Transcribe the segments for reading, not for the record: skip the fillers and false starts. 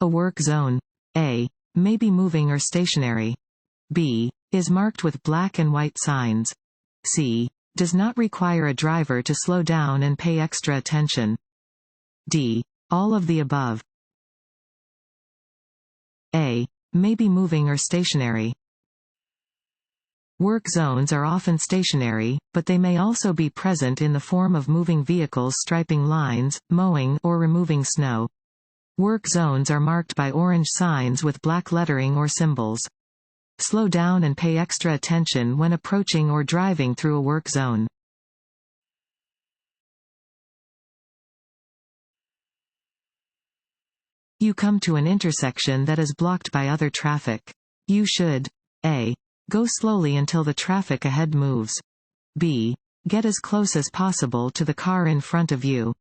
A work zone, A, may be moving or stationary. B, is marked with black and white signs. C, does not require a driver to slow down and pay extra attention. D, all of the above. A, may be moving or stationary. Work zones are often stationary, but they may also be present in the form of moving vehicles striping lines, mowing, or removing snow. Work zones are marked by orange signs with black lettering or symbols. Slow down and pay extra attention when approaching or driving through a work zone. You come to an intersection that is blocked by other traffic. You should A, go slowly until the traffic ahead moves. B, get as close as possible to the car in front of you.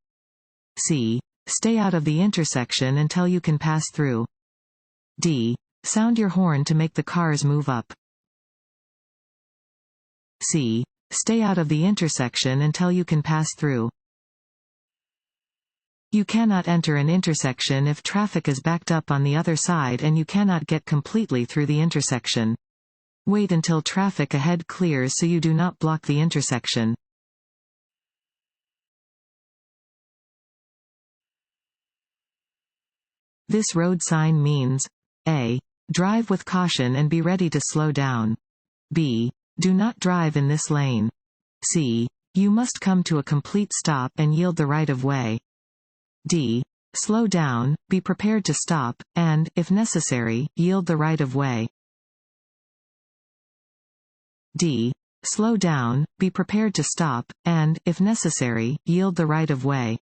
C, stay out of the intersection until you can pass through. D, sound your horn to make the cars move up. C, stay out of the intersection until you can pass through. You cannot enter an intersection if traffic is backed up on the other side and you cannot get completely through the intersection. Wait until traffic ahead clears so you do not block the intersection. This road sign means A, drive with caution and be ready to slow down. B, do not drive in this lane. C, you must come to a complete stop and yield the right of way. D, slow down, be prepared to stop, and, if necessary, yield the right of way. D, slow down, be prepared to stop, and, if necessary, yield the right of way.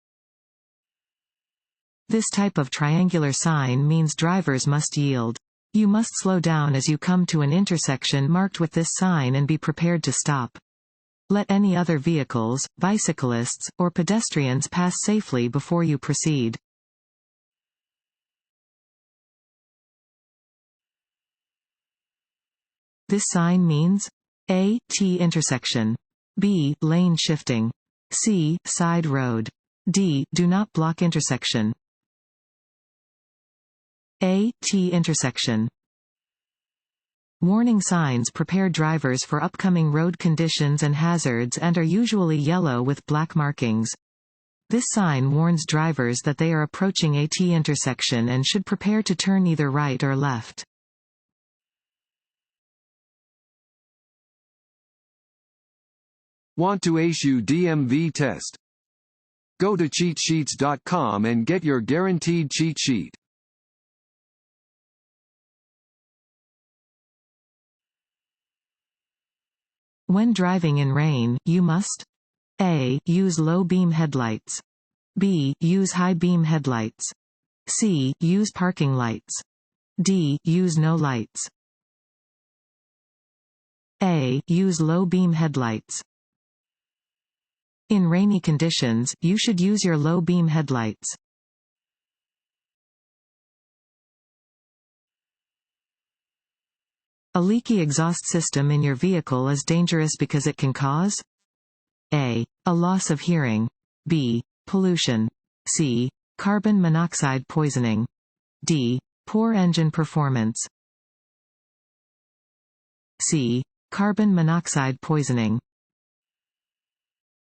This type of triangular sign means drivers must yield. You must slow down as you come to an intersection marked with this sign and be prepared to stop. Let any other vehicles, bicyclists, or pedestrians pass safely before you proceed. This sign means A, T intersection. B, lane shifting. C, side road. D, do not block intersection. A, T intersection. Warning signs prepare drivers for upcoming road conditions and hazards and are usually yellow with black markings. This sign warns drivers that they are approaching a T intersection and should prepare to turn either right or left. Want to issue DMV test? Go to cheatsheets.com and get your guaranteed cheat sheet. When driving in rain, you must A, use low beam headlights. B, use high beam headlights. C, use parking lights. D, use no lights. A, use low beam headlights. In rainy conditions, you should use your low beam headlights. A leaky exhaust system in your vehicle is dangerous because it can cause A, loss of hearing. B, pollution. C, carbon monoxide poisoning. D, poor engine performance. C, carbon monoxide poisoning.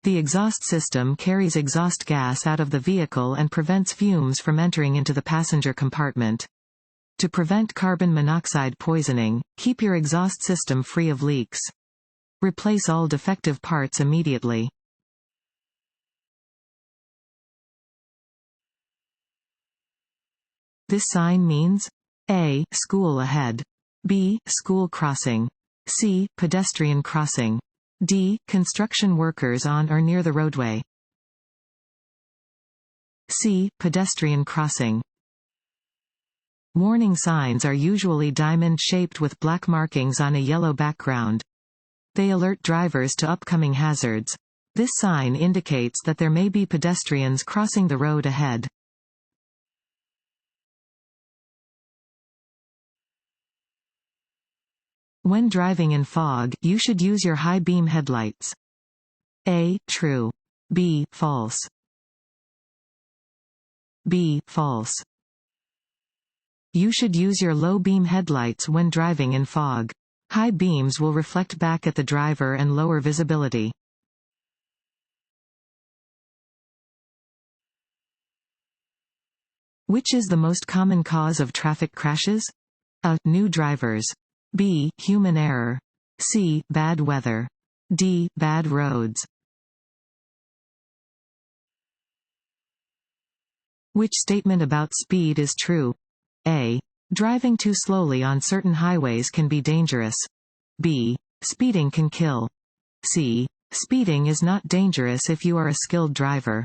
The exhaust system carries exhaust gas out of the vehicle and prevents fumes from entering into the passenger compartment. To prevent carbon monoxide poisoning, keep your exhaust system free of leaks. Replace all defective parts immediately. This sign means A, school ahead. B, school crossing. C, pedestrian crossing. D, construction workers on or near the roadway. C, pedestrian crossing. Warning signs are usually diamond-shaped with black markings on a yellow background. They alert drivers to upcoming hazards. This sign indicates that there may be pedestrians crossing the road ahead. When driving in fog, you should use your high beam headlights. A, true. B, false. B, false. You should use your low beam headlights when driving in fog. High beams will reflect back at the driver and lower visibility. Which is the most common cause of traffic crashes? A. New drivers. B. Human error. C. Bad weather. D. Bad roads. Which statement about speed is true? A. Driving too slowly on certain highways can be dangerous. B. Speeding can kill. C. Speeding is not dangerous if you are a skilled driver.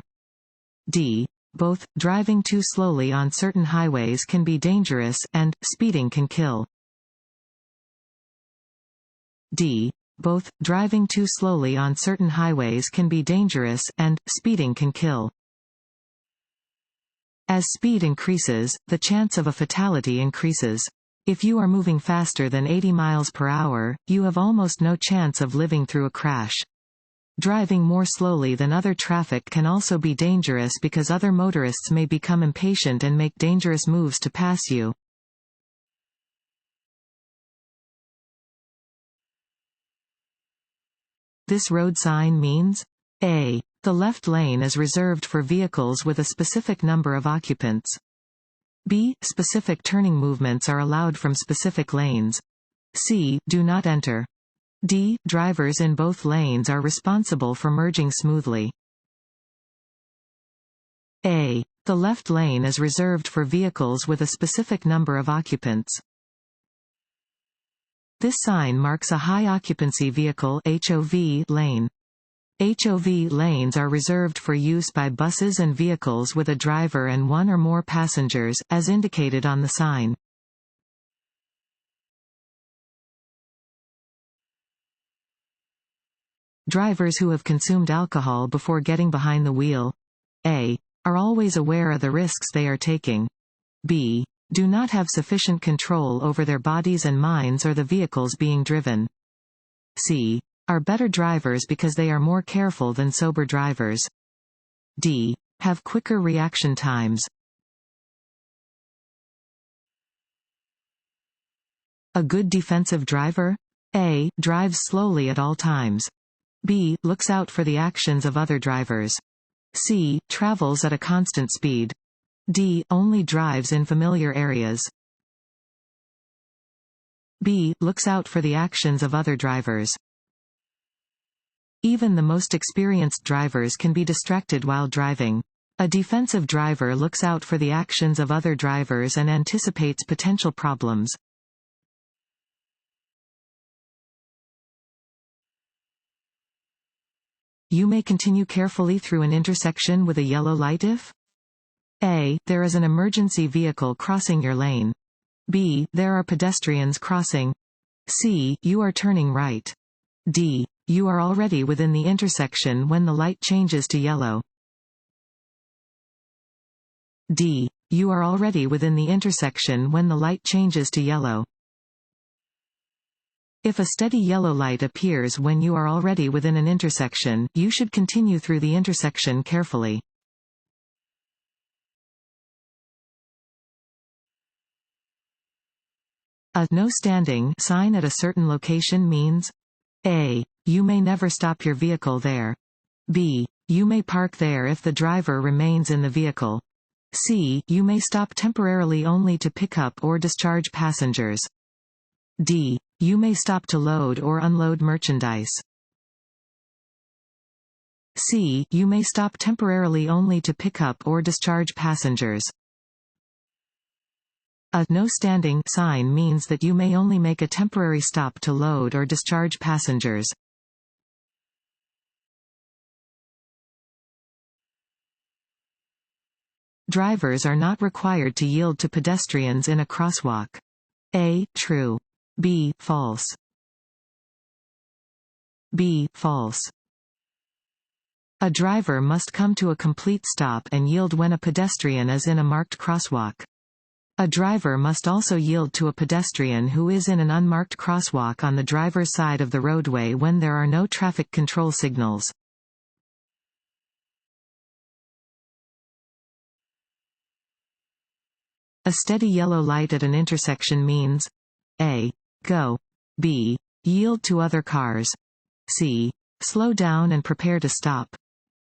D. Both, driving too slowly on certain highways can be dangerous, and speeding can kill. D. Both, driving too slowly on certain highways can be dangerous, and speeding can kill. As speed increases, the chance of a fatality increases. If you are moving faster than 80 miles per hour, you have almost no chance of living through a crash. Driving more slowly than other traffic can also be dangerous because other motorists may become impatient and make dangerous moves to pass you. This road sign means A. The left lane is reserved for vehicles with a specific number of occupants. B. Specific turning movements are allowed from specific lanes. C. Do not enter. D. Drivers in both lanes are responsible for merging smoothly. A. The left lane is reserved for vehicles with a specific number of occupants. This sign marks a high-occupancy vehicle (HOV) lane. HOV lanes are reserved for use by buses and vehicles with a driver and one or more passengers, as indicated on the sign. Drivers who have consumed alcohol before getting behind the wheel A. Are always aware of the risks they are taking. B. Do not have sufficient control over their bodies and minds or the vehicles being driven. C. Are better drivers because they are more careful than sober drivers. D. Have quicker reaction times. A good defensive driver? A. Drives slowly at all times. B. Looks out for the actions of other drivers. C. Travels at a constant speed. D. Only drives in familiar areas. B. Looks out for the actions of other drivers. Even the most experienced drivers can be distracted while driving. A defensive driver looks out for the actions of other drivers and anticipates potential problems. You may continue carefully through an intersection with a yellow light if A. There is an emergency vehicle crossing your lane. B. There are pedestrians crossing. C. You are turning right. D. You are already within the intersection when the light changes to yellow. D. You are already within the intersection when the light changes to yellow. If a steady yellow light appears when you are already within an intersection, you should continue through the intersection carefully. A no standing sign at a certain location means A. You may never stop your vehicle there. B. You may park there if the driver remains in the vehicle. C. You may stop temporarily only to pick up or discharge passengers. D. You may stop to load or unload merchandise. C. You may stop temporarily only to pick up or discharge passengers. A no standing sign means that you may only make a temporary stop to load or discharge passengers. Drivers are not required to yield to pedestrians in a crosswalk. A. True. B. False. B. False. A driver must come to a complete stop and yield when a pedestrian is in a marked crosswalk. A driver must also yield to a pedestrian who is in an unmarked crosswalk on the driver's side of the roadway when there are no traffic control signals. A steady yellow light at an intersection means A. Go. B. Yield to other cars. C. Slow down and prepare to stop.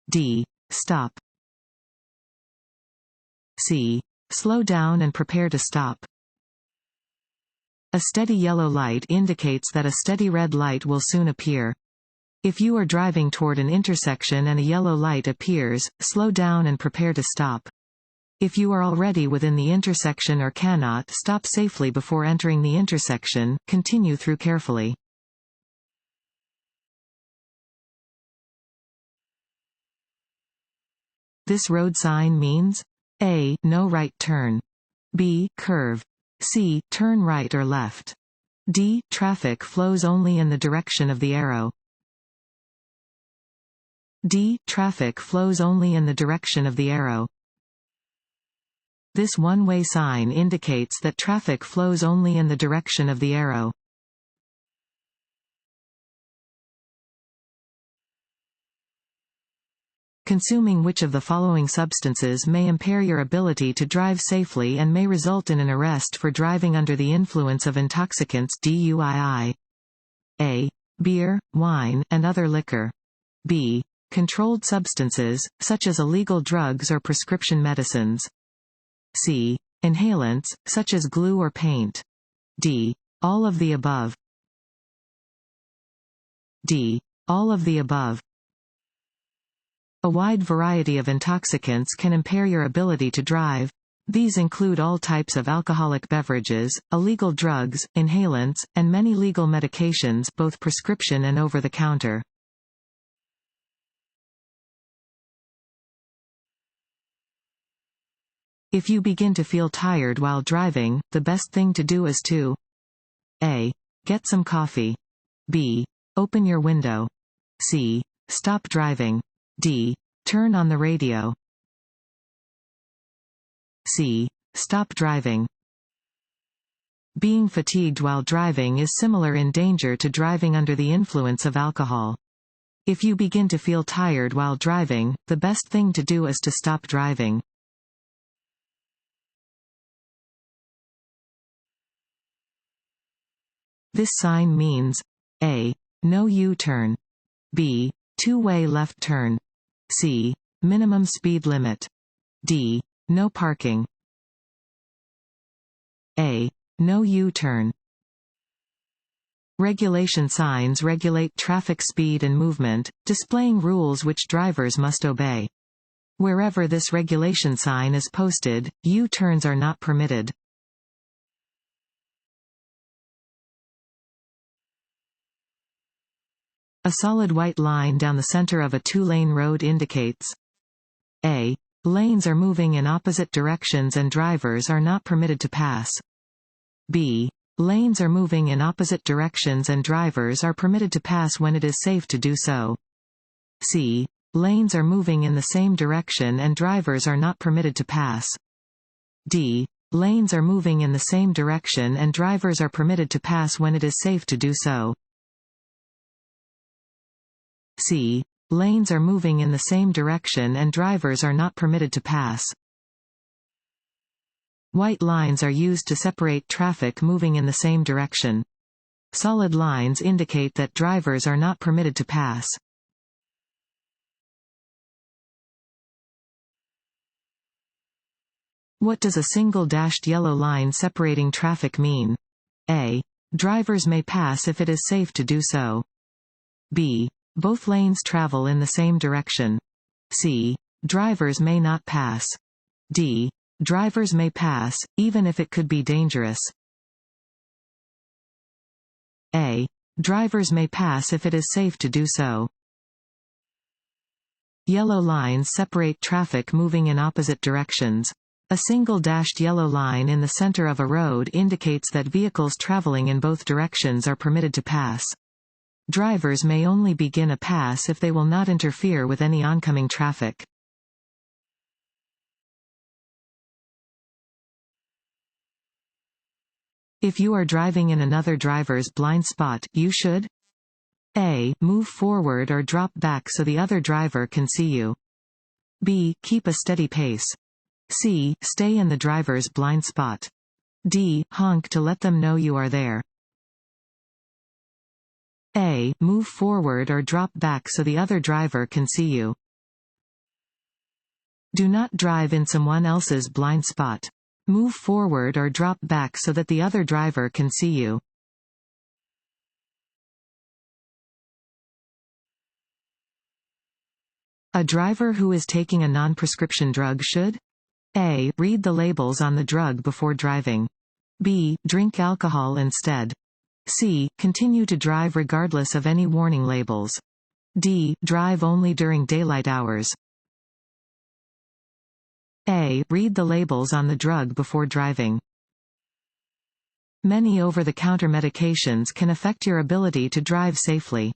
D. Stop. C. Slow down and prepare to stop. A steady yellow light indicates that a steady red light will soon appear. If you are driving toward an intersection and a yellow light appears, slow down and prepare to stop. If you are already within the intersection or cannot stop safely before entering the intersection, continue through carefully. This road sign means A. No right turn. B. Curve. C. Turn right or left. D. Traffic flows only in the direction of the arrow. D. Traffic flows only in the direction of the arrow. This one-way sign indicates that traffic flows only in the direction of the arrow. Consuming which of the following substances may impair your ability to drive safely and may result in an arrest for driving under the influence of intoxicants DUII? A. Beer, wine, and other liquor. B. Controlled substances, such as illegal drugs or prescription medicines. C. Inhalants, such as glue or paint. D. All of the above. D. All of the above. A wide variety of intoxicants can impair your ability to drive. These include all types of alcoholic beverages, illegal drugs, inhalants, and many legal medications, both prescription and over-the-counter. If you begin to feel tired while driving, the best thing to do is to A. Get some coffee. B. Open your window. C. Stop driving. D. Turn on the radio. C. Stop driving. Being fatigued while driving is similar in danger to driving under the influence of alcohol. If you begin to feel tired while driving, the best thing to do is to stop driving. This sign means A. No U-turn. B. Two-way left turn. C. Minimum speed limit. D. No parking. A. No U-turn. Regulation signs regulate traffic speed and movement, displaying rules which drivers must obey. Wherever this regulation sign is posted, U-turns are not permitted. A solid white line down the center of a two-lane road indicates A. Lanes are moving in opposite directions and drivers are not permitted to pass. B. Lanes are moving in opposite directions and drivers are permitted to pass when it is safe to do so. C. Lanes are moving in the same direction and drivers are not permitted to pass. D. Lanes are moving in the same direction and drivers are permitted to pass when it is safe to do so. C. Lanes are moving in the same direction and drivers are not permitted to pass. White lines are used to separate traffic moving in the same direction. Solid lines indicate that drivers are not permitted to pass. What does a single dashed yellow line separating traffic mean? A. Drivers may pass if it is safe to do so. B. Both lanes travel in the same direction. C. Drivers may not pass. D. Drivers may pass, even if it could be dangerous. A. Drivers may pass if it is safe to do so. Yellow lines separate traffic moving in opposite directions. A single dashed yellow line in the center of a road indicates that vehicles traveling in both directions are permitted to pass. Drivers may only begin a pass if they will not interfere with any oncoming traffic. If you are driving in another driver's blind spot, you should A. Move forward or drop back so the other driver can see you. B. Keep a steady pace. C. Stay in the driver's blind spot. D. Honk to let them know you are there. A. Move forward or drop back so the other driver can see you. Do not drive in someone else's blind spot. Move forward or drop back so that the other driver can see you. A driver who is taking a non-prescription drug should: A. Read the labels on the drug before driving. B. Drink alcohol instead. C. Continue to drive regardless of any warning labels. D. Drive only during daylight hours. A. Read the labels on the drug before driving. Many over-the-counter medications can affect your ability to drive safely.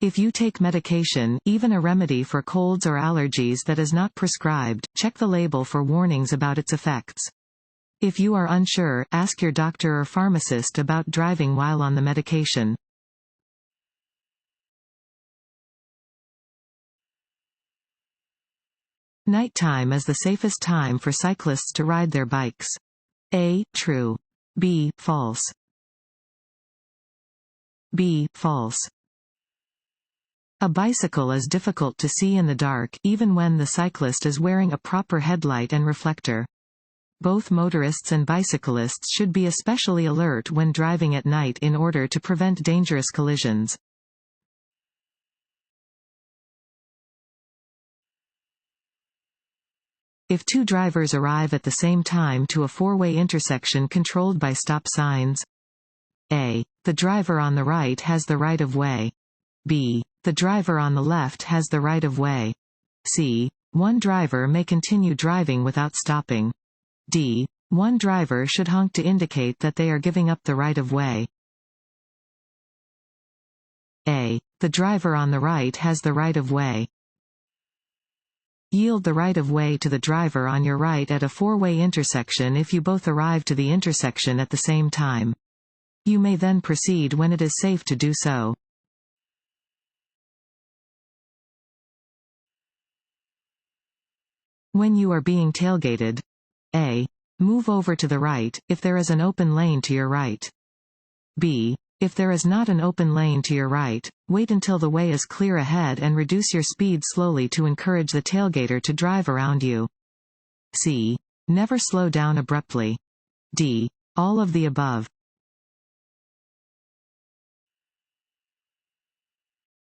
If you take medication, even a remedy for colds or allergies that is not prescribed, check the label for warnings about its effects. If you are unsure, ask your doctor or pharmacist about driving while on the medication. Nighttime is the safest time for cyclists to ride their bikes. A. True. B. False. B. False. A bicycle is difficult to see in the dark, even when the cyclist is wearing a proper headlight and reflector. Both motorists and bicyclists should be especially alert when driving at night in order to prevent dangerous collisions. If two drivers arrive at the same time to a four-way intersection controlled by stop signs: A. The driver on the right has the right of way. B. The driver on the left has the right of way. C. One driver may continue driving without stopping. D. One driver should honk to indicate that they are giving up the right of way. A. The driver on the right has the right of way. Yield the right of way to the driver on your right at a four-way intersection if you both arrive to the intersection at the same time. You may then proceed when it is safe to do so. When you are being tailgated: A. Move over to the right, if there is an open lane to your right. B. If there is not an open lane to your right, wait until the way is clear ahead and reduce your speed slowly to encourage the tailgater to drive around you. C. Never slow down abruptly. D. All of the above.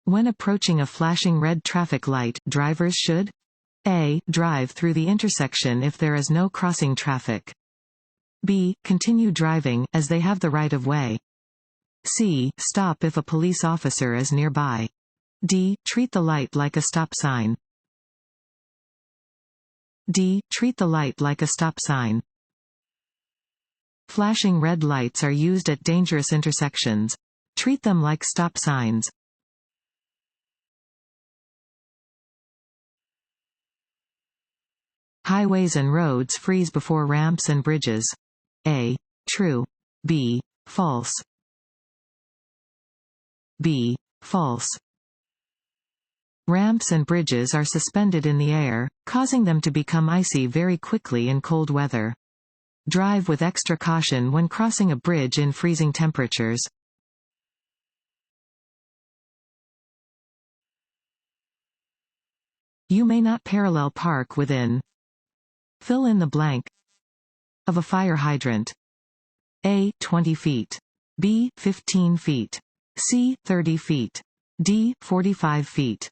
When approaching a flashing red traffic light, drivers should: A. Drive through the intersection if there is no crossing traffic. B. Continue driving, as they have the right of way. C. Stop if a police officer is nearby. D. Treat the light like a stop sign. D. Treat the light like a stop sign. Flashing red lights are used at dangerous intersections. Treat them like stop signs. Highways and roads freeze before ramps and bridges. A. True. B. False. B. False. Ramps and bridges are suspended in the air, causing them to become icy very quickly in cold weather. Drive with extra caution when crossing a bridge in freezing temperatures. You may not parallel park within. Fill in the blank. Of a fire hydrant. A. 20 feet. B. 15 feet. C. 30 feet. D. 45 feet.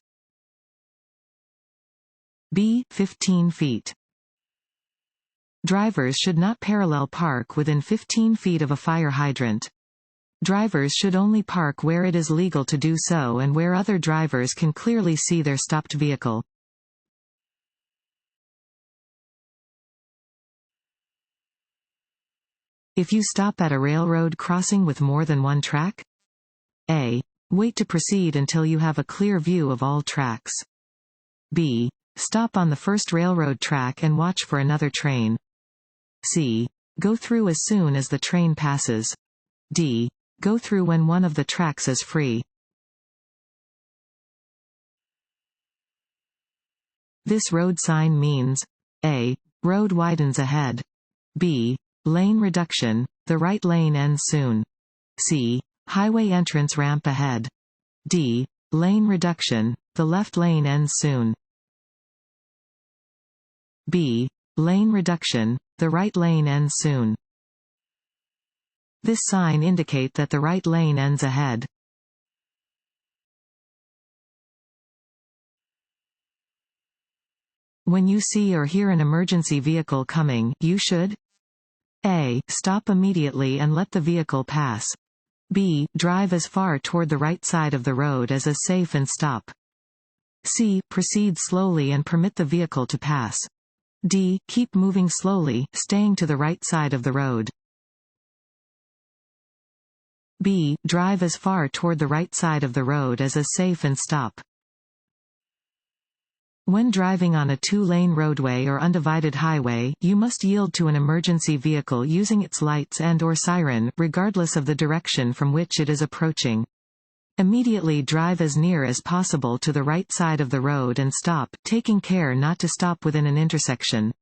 B. 15 feet. Drivers should not parallel park within 15 feet of a fire hydrant. Drivers should only park where it is legal to do so and where other drivers can clearly see their stopped vehicle. If you stop at a railroad crossing with more than one track: A. Wait to proceed until you have a clear view of all tracks. B. Stop on the first railroad track and watch for another train. C. Go through as soon as the train passes. D. Go through when one of the tracks is free. This road sign means: A. Road widens ahead. B. Lane reduction, the right lane ends soon. C. Highway entrance ramp ahead. D. Lane reduction, the left lane ends soon. B. Lane reduction, the right lane ends soon. This sign indicates that the right lane ends ahead. When you see or hear an emergency vehicle coming, you should A. Stop immediately and let the vehicle pass. B. Drive as far toward the right side of the road as is safe and stop. C. Proceed slowly and permit the vehicle to pass. D. Keep moving slowly, staying to the right side of the road. B. Drive as far toward the right side of the road as is safe and stop. When driving on a two-lane roadway or undivided highway, you must yield to an emergency vehicle using its lights and/or siren, regardless of the direction from which it is approaching. Immediately drive as near as possible to the right side of the road and stop, taking care not to stop within an intersection.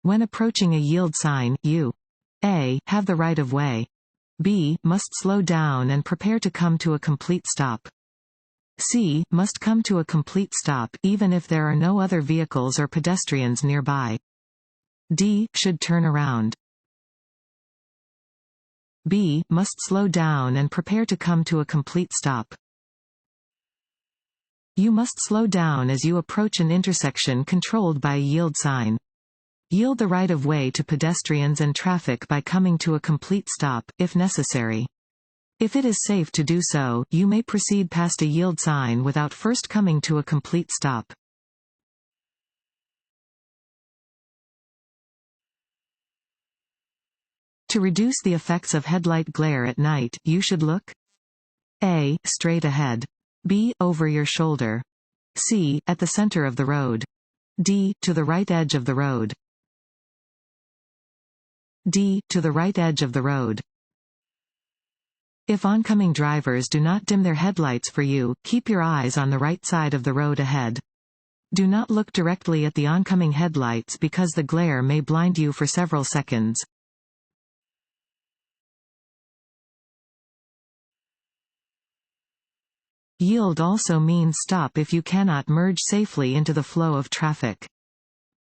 When approaching a yield sign, you A. Have the right of way. B. Must slow down and prepare to come to a complete stop. C. Must come to a complete stop, even if there are no other vehicles or pedestrians nearby. D. Should turn around. B. Must slow down and prepare to come to a complete stop. You must slow down as you approach an intersection controlled by a yield sign. Yield the right of way to pedestrians and traffic by coming to a complete stop, if necessary. If it is safe to do so, you may proceed past a yield sign without first coming to a complete stop. To reduce the effects of headlight glare at night, you should look A. Straight ahead. B. Over your shoulder. C. At the center of the road. D. To the right edge of the road. D. To the right edge of the road. If oncoming drivers do not dim their headlights for you, keep your eyes on the right side of the road ahead. Do not look directly at the oncoming headlights because the glare may blind you for several seconds. Yield also means stop if you cannot merge safely into the flow of traffic.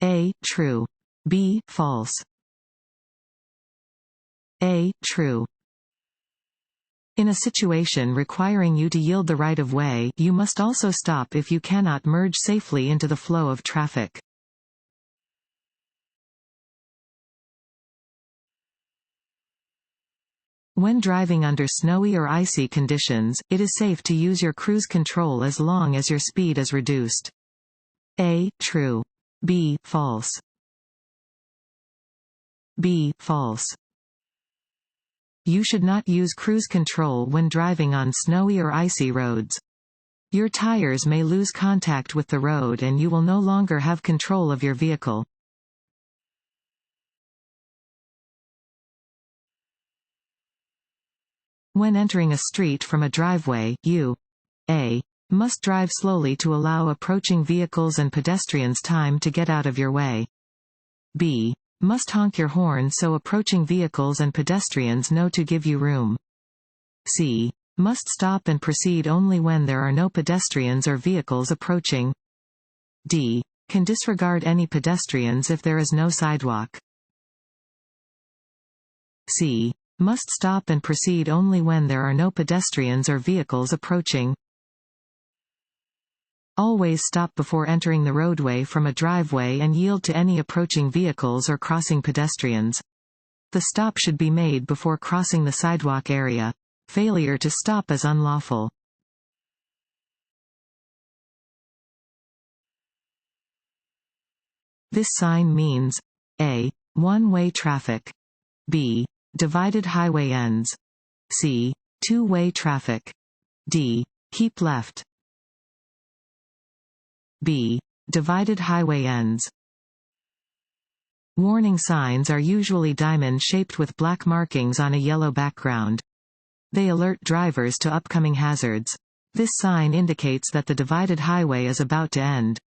A. True. B. False. A. True. In a situation requiring you to yield the right of way, you must also stop if you cannot merge safely into the flow of traffic. When driving under snowy or icy conditions, it is safe to use your cruise control as long as your speed is reduced. A. True. B. False. B. False. You should not use cruise control when driving on snowy or icy roads. Your tires may lose contact with the road and you will no longer have control of your vehicle. When entering a street from a driveway, you A. Must drive slowly to allow approaching vehicles and pedestrians time to get out of your way. B. Must honk your horn so approaching vehicles and pedestrians know to give you room. C. Must stop and proceed only when there are no pedestrians or vehicles approaching. D. Can disregard any pedestrians if there is no sidewalk. C. Must stop and proceed only when there are no pedestrians or vehicles approaching. Always stop before entering the roadway from a driveway and yield to any approaching vehicles or crossing pedestrians. The stop should be made before crossing the sidewalk area. Failure to stop is unlawful. This sign means A. One-way traffic. B. Divided highway ends. C. Two-way traffic. D. Keep left. B. Divided highway ends. Warning signs are usually diamond-shaped with black markings on a yellow background. They alert drivers to upcoming hazards. This sign indicates that the divided highway is about to end.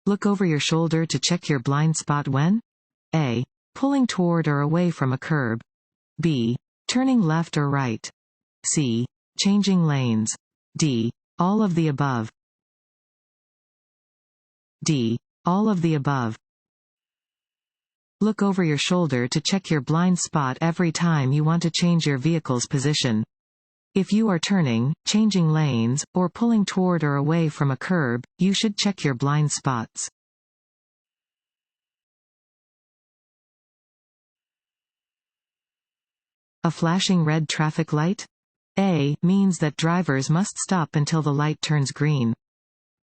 Look over your shoulder to check your blind spot when A. Pulling toward or away from a curb. B. Turning left or right. C. Changing lanes. D. All of the above. D. All of the above. Look over your shoulder to check your blind spot every time you want to change your vehicle's position. If you are turning, changing lanes, or pulling toward or away from a curb, you should check your blind spots. A flashing red traffic light? A means that drivers must stop until the light turns green.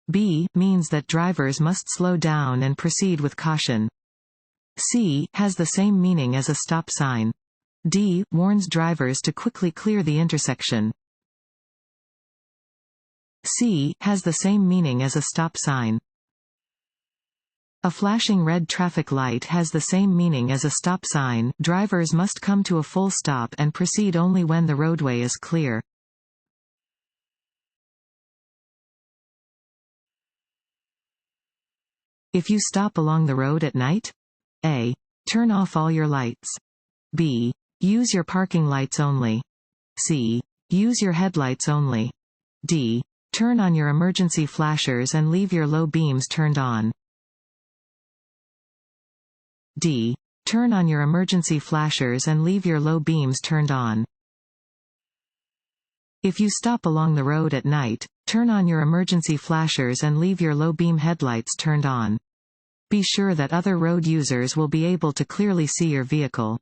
B means that drivers must slow down and proceed with caution. C has the same meaning as a stop sign. D warns drivers to quickly clear the intersection. C has the same meaning as a stop sign. A flashing red traffic light has the same meaning as a stop sign. Drivers must come to a full stop and proceed only when the roadway is clear. If you stop along the road at night, A. Turn off all your lights. B. Use your parking lights only. C. Use your headlights only. D. Turn on your emergency flashers and leave your low beams turned on. D. Turn on your emergency flashers and leave your low beams turned on. If you stop along the road at night, turn on your emergency flashers and leave your low beam headlights turned on. Be sure that other road users will be able to clearly see your vehicle.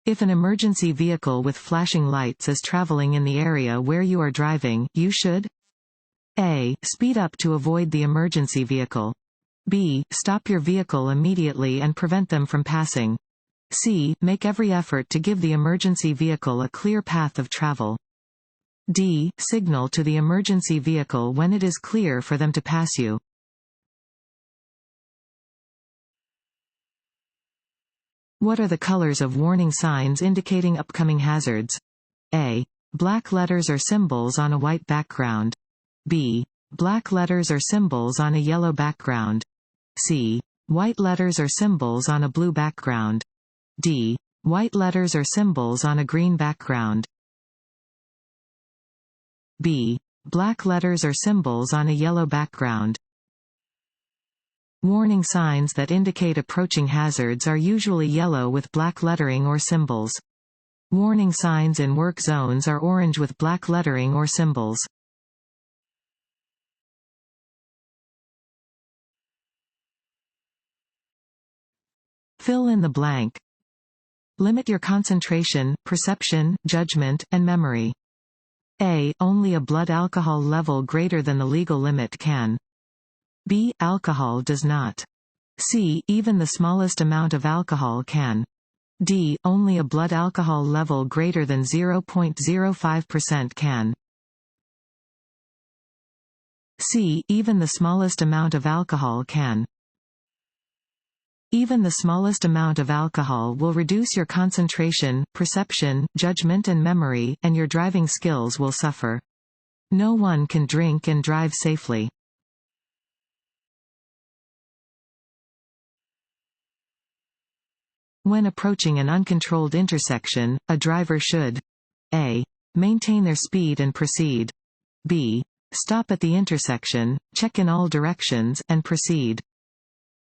If an emergency vehicle with flashing lights is traveling in the area where you are driving, you should A. Speed up to avoid the emergency vehicle. B. Stop your vehicle immediately and prevent them from passing. C. Make every effort to give the emergency vehicle a clear path of travel. D. Signal to the emergency vehicle when it is clear for them to pass you. What are the colors of warning signs indicating upcoming hazards? A. Black letters or symbols on a white background. B. Black letters or symbols on a yellow background. C. White letters or symbols on a blue background. D. White letters or symbols on a green background. B. Black letters or symbols on a yellow background. Warning signs that indicate approaching hazards are usually yellow with black lettering or symbols. Warning signs in work zones are orange with black lettering or symbols. Fill in the blank. Limit your concentration, perception, judgment, and memory. A. Only a blood alcohol level greater than the legal limit can. B. Alcohol does not. C. Even the smallest amount of alcohol can. D. Only a blood alcohol level greater than 0.05% can. C. Even the smallest amount of alcohol can. Even the smallest amount of alcohol will reduce your concentration, perception, judgment and memory, and your driving skills will suffer. No one can drink and drive safely. When approaching an uncontrolled intersection, a driver should A. Maintain their speed and proceed. B. Stop at the intersection, check in all directions, and proceed.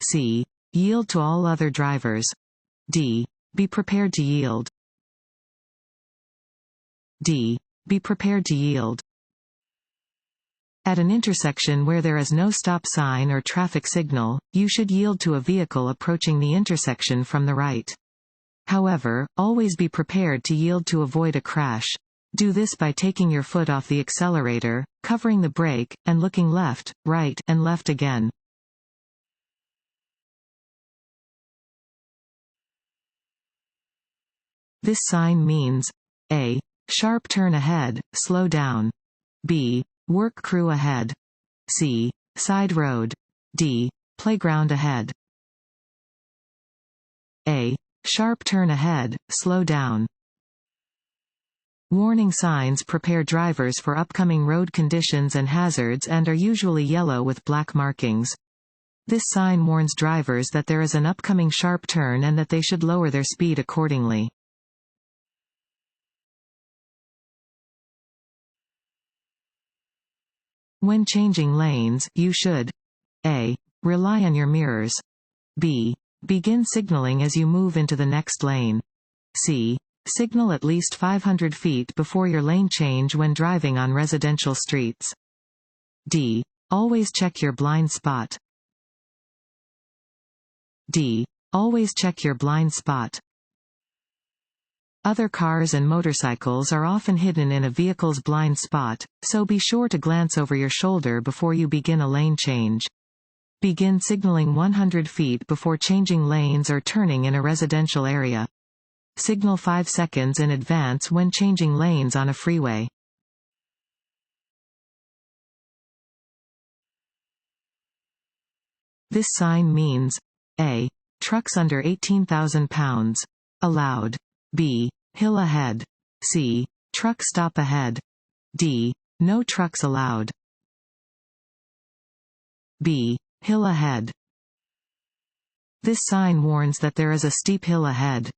C. Yield to all other drivers. D. Be prepared to yield. D. Be prepared to yield. At an intersection where there is no stop sign or traffic signal, you should yield to a vehicle approaching the intersection from the right. However, always be prepared to yield to avoid a crash. Do this by taking your foot off the accelerator, covering the brake, and looking left, right, and left again. This sign means A. Sharp turn ahead, slow down. B. Work crew ahead. C. Side road. D. Playground ahead. A. Sharp turn ahead, slow down. Warning signs prepare drivers for upcoming road conditions and hazards and are usually yellow with black markings. This sign warns drivers that there is an upcoming sharp turn and that they should lower their speed accordingly. When changing lanes, you should A. Rely on your mirrors. B. Begin signaling as you move into the next lane. C. Signal at least 500 feet before your lane change when driving on residential streets. D. Always check your blind spot. D. Always check your blind spot. Other cars and motorcycles are often hidden in a vehicle's blind spot, so be sure to glance over your shoulder before you begin a lane change. Begin signaling 100 feet before changing lanes or turning in a residential area. Signal 5 seconds in advance when changing lanes on a freeway. This sign means A. Trucks under 18,000 pounds. Allowed. B. Hill ahead. C. Truck stop ahead. D. No trucks allowed. B. Hill ahead. This sign warns that there is a steep hill ahead.